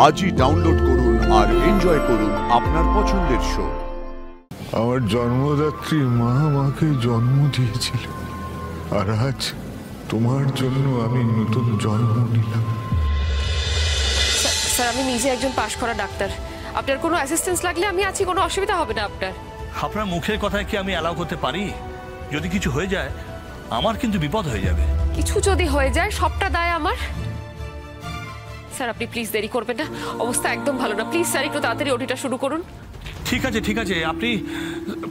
আজই ডাউনলোড করুন আর এনজয় করুন আপনার পছন্দের শো। আমার জন্মদাত্রী মা আমাকে জন্ম দিয়েছিল, আর আজ তোমার জন্য আমি নতুন জন্ম নিলাম। স্যার, আমি নিজে একজন পাশ করা ডাক্তার। আপনার কোনো অ্যাসিস্ট্যান্স লাগলে আমি আছি, কোনো অসুবিধা হবে না আপনার। আপনার মুখের কথায় কি আমি অ্যালাউ করতে পারি? যদি কিছু হয়ে যায় আমার কিন্তু বিপদ হয়ে যাবে। কিছু যদি হয়ে যায় সবটা দায় আমার। স্যার আপনি প্লিজ দেরি করবেন না, অবস্থা একদম ভালো না। প্লিজ স্যার একটু তাড়াতাড়ি ওটিটা শুরু করুন। ঠিক আছে ঠিক আছে, আপনি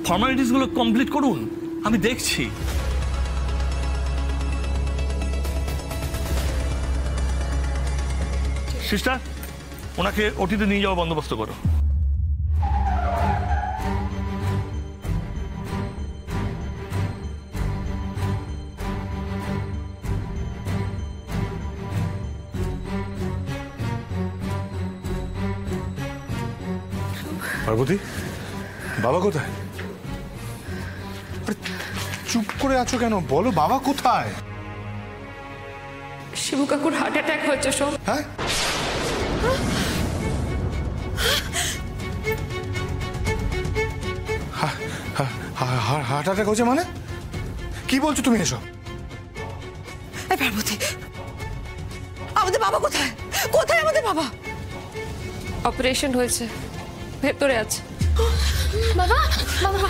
ফর্মালিটিসগুলো কমপ্লিট করুন, আমি দেখছি। সিস্টার, ওনাকে ওটিতে নিয়ে যাওয়ার বন্দোবস্ত করো। পার্বতী, বাবা কোথায়? চুপ করে আছো কেন? বলো বাবা কোথায়? শিবু কাকুর হার্ট অ্যাটাক হয়েছে সব। হ্যাঁ, হার্ট অ্যাটাক হয়েছে মানে? কি বলছো তুমি এসব? পার্বতী, আমাদের বাবা কোথায়? কোথায় আমাদের বাবা? অপারেশন হয়েছে, ভেতরে আছে। বাবা বাবা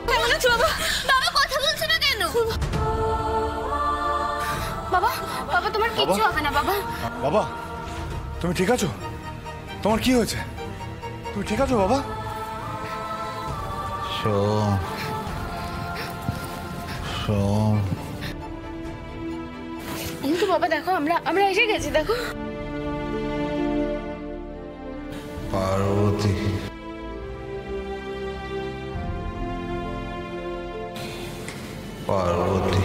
কেমন আছো বাবা? বাবা কথা বলছো না কেন? বাবা বাবা তোমার কিচ্ছু হবে না বাবা। বাবা, তুমি ঠিক আছো? তোমার কি হয়েছে? তুমি ঠিক আছো বাবা? কিন্তু বাবা দেখো, আমরা এসে গেছি, দেখো। পার্বতী, পার্বতী,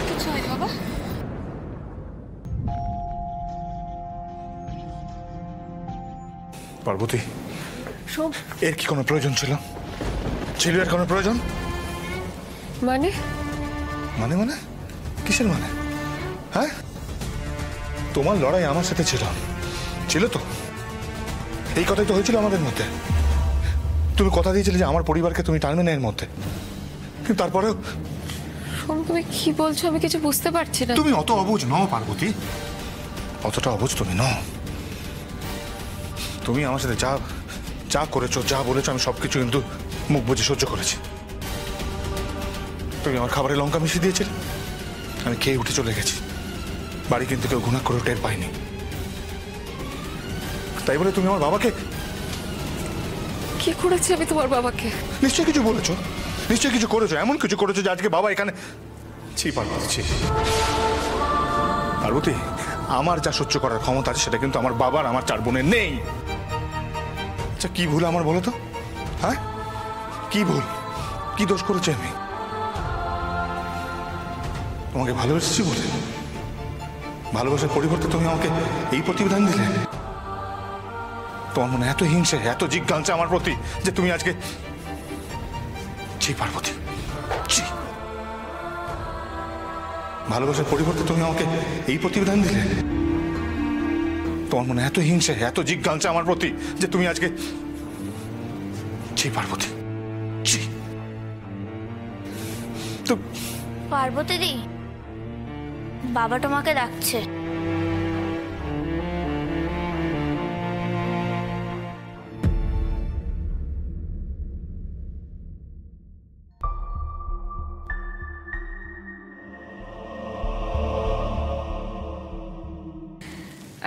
কিছু হয়নি বাবা। পার্বতী, সব এর কি কোনো প্রয়োজন ছিল? ছিল এর কোনো প্রয়োজন? মানে মানে মানে কিসের মানে? হ্যাঁ, তোমার লড়াই আমার সাথে ছিল, ছিল তো? এই কথাই তো হয়েছিল আমাদের মধ্যে। তুমি কথা দিয়েছিলে যে আমার পরিবারকে তুমি টানবে না এর মধ্যে, কিন্তু তারপরেও তুমি কি বলছো আমি কিছু বুঝতে পারছি না। তুমি অত অবুঝ নও পার্বতী, অতটা অবুঝ তুমি নও। তুমি আমার সাথে যা যা করেছো, যা বলেছো, আমি সবকিছু কিন্তু মুখ বুঝে সহ্য করেছি। তুমি আমার খাবারে লঙ্কা মিশিয়ে দিয়েছিলে, আমি খেয়ে উঠে চলে গেছি। বাড়ি কিন্তু কেউ ঘুণা করে টের পাইনি। তাই বলে তুমি আমার বাবাকে কি করেছি আমি তোমার বাবাকে? নিশ্চয় কিছু বলেছো, নিশ্চয় কিছু করেছো, এমন কিছু করেছো যে আজকে বাবা এখানে। ছি পার্বতী, ছি। পার্বতী, আমার যা সহ্য করার ক্ষমতা আছে সেটা কিন্তু আমার বাবার, আমার 4 বোনের নেই। আচ্ছা কি ভুল আমার বলো তো? হ্যাঁ, কি ভুল, কি দোষ করেছি আমি? তোমাকে ভালোবেসেছি বলে, ভালোবাসার পরিবর্তে তুমি আমাকে এই প্রতিবিধান দিলে? তোমার মনে এত হিংসে, এত জিজ্ঞাসা আমার প্রতি যে তুমি আজকে। ছি পার্বতী, ছি। ভালোবাসার পরিবর্তে তুমি আমাকে এই প্রতিবিধান দিলে? তোমার মনে এত হিংসে, এত জিজ্ঞাসা আমার প্রতি যে তুমি আজকে। ছি পার্বতী, ছি। তো পার্বতী দি, বাবা তোমাকে ডাকছে।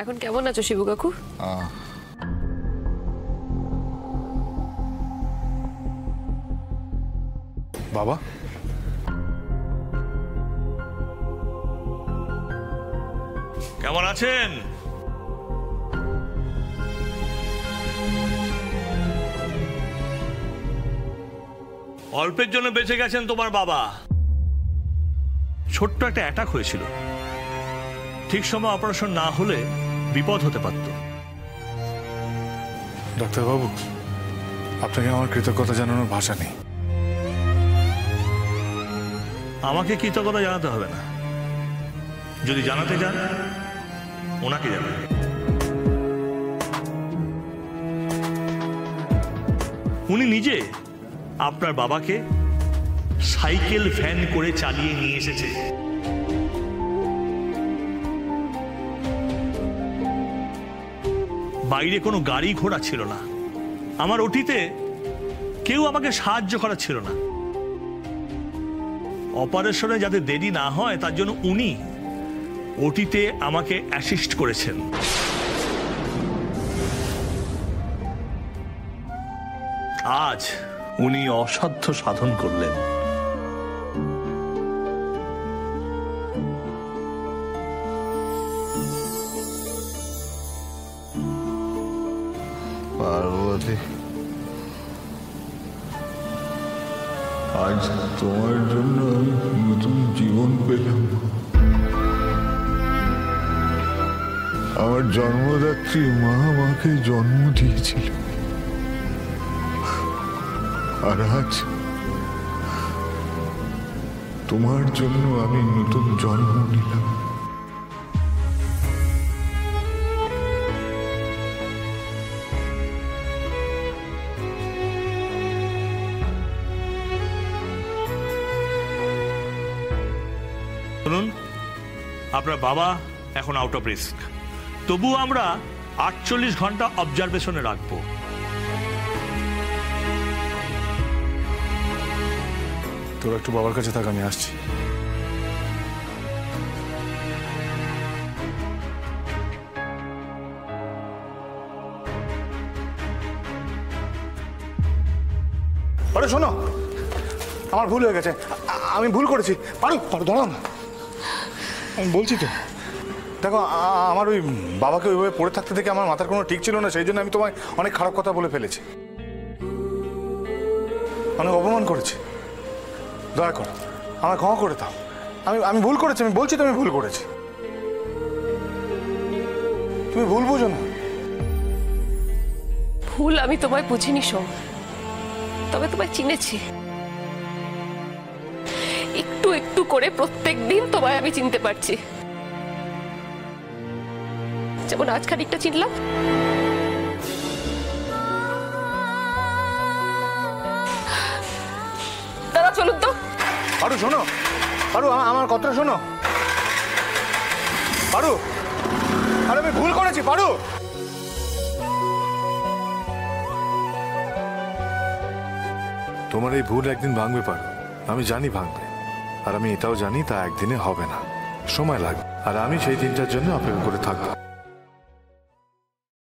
এখন কেমন আছো শিবু কাকু? বাবা, কেমন আছেন? অল্পের জন্য বেঁচে গেছেন তোমার বাবা। ছোট্ট একটা অ্যাটাক হয়েছিল, ঠিক সময় অপারেশন না হলে বিপদ হতে পারত। ডাক্তারবাবু, আপনাকে আমার কৃতজ্ঞতা জানানোর ভাষা নেই। আমাকে কৃতজ্ঞতা জানাতে হবে না, যদি জানাতে চান ওনাকে জানান। উনি নিজে আপনার বাবাকে সাইকেল ভ্যান করে চালিয়ে নিয়ে এসেছে। বাইরে কোনো গাড়ি ঘোড়া ছিল না, আমার ওটিতে কেউ আমাকে সাহায্য করা ছিল না। অপারেশনে যাতে দেরি না হয় তার জন্য উনি ওটিতে আমাকে অ্যাসিস্ট করেছেন। আজ উনি অসাধ্য সাধন করলেন। পার্বতী, আজ তোমার জন্য আমি নতুন জীবন পেলাম। আমার জন্মদাত্রী মা আমাকে জন্ম দিয়েছিল, আর আজ তোমার জন্য আমি নতুন জন্ম নিলাম। শুনুন, আপনার বাবা এখন আউট অফ রিস্ক, তবুও আমরা 48 ঘন্টা অবজারভেশনে রাখবো। তোরা একটু বাবার কাছে থাক, আমি আসছি। আরে শোনো, আমার ভুল হয়ে গেছে, আমি ভুল করেছি। পারো পারো, দাঁড়াও না, আমি বলছি তো। দেখো, আমার ওই বাবাকে ওইভাবে পড়ে থাকতে দেখে আমার মাথার কোনো ঠিক ছিল না, সেই জন্য আমি তোমায় অনেক খারাপ কথা বলে ফেলেছি, অনেক অপমান করেছি। দয়া করো, আমায় ক্ষমা করে দাও। আমি ভুল করেছি, আমি বলছি তো আমি ভুল করেছি। তুমি ভুল বুঝো না। ভুল আমি তোমায় বুঝিনি সোম, তবে তোমায় চিনেছি। একটু একটু করে প্রত্যেক দিন তোমায় আমি চিনতে পারছি, যেমন আজ খানিকটা চিনলাম। দাদা চলুন তো। পারু শোনো, পারু আমার কথাটা শোনো। পারু, আরে আমি ভুল করেছি পারু। তোমার এই ভুল একদিন ভাঙবে পারু, আমি জানি ভাঙবে, আর আমি এটাও জানি তা একদিনে হবে না, সময় লাগবে, আর আমি সেই দিনটার জন্য অপেক্ষা করে থাকবো।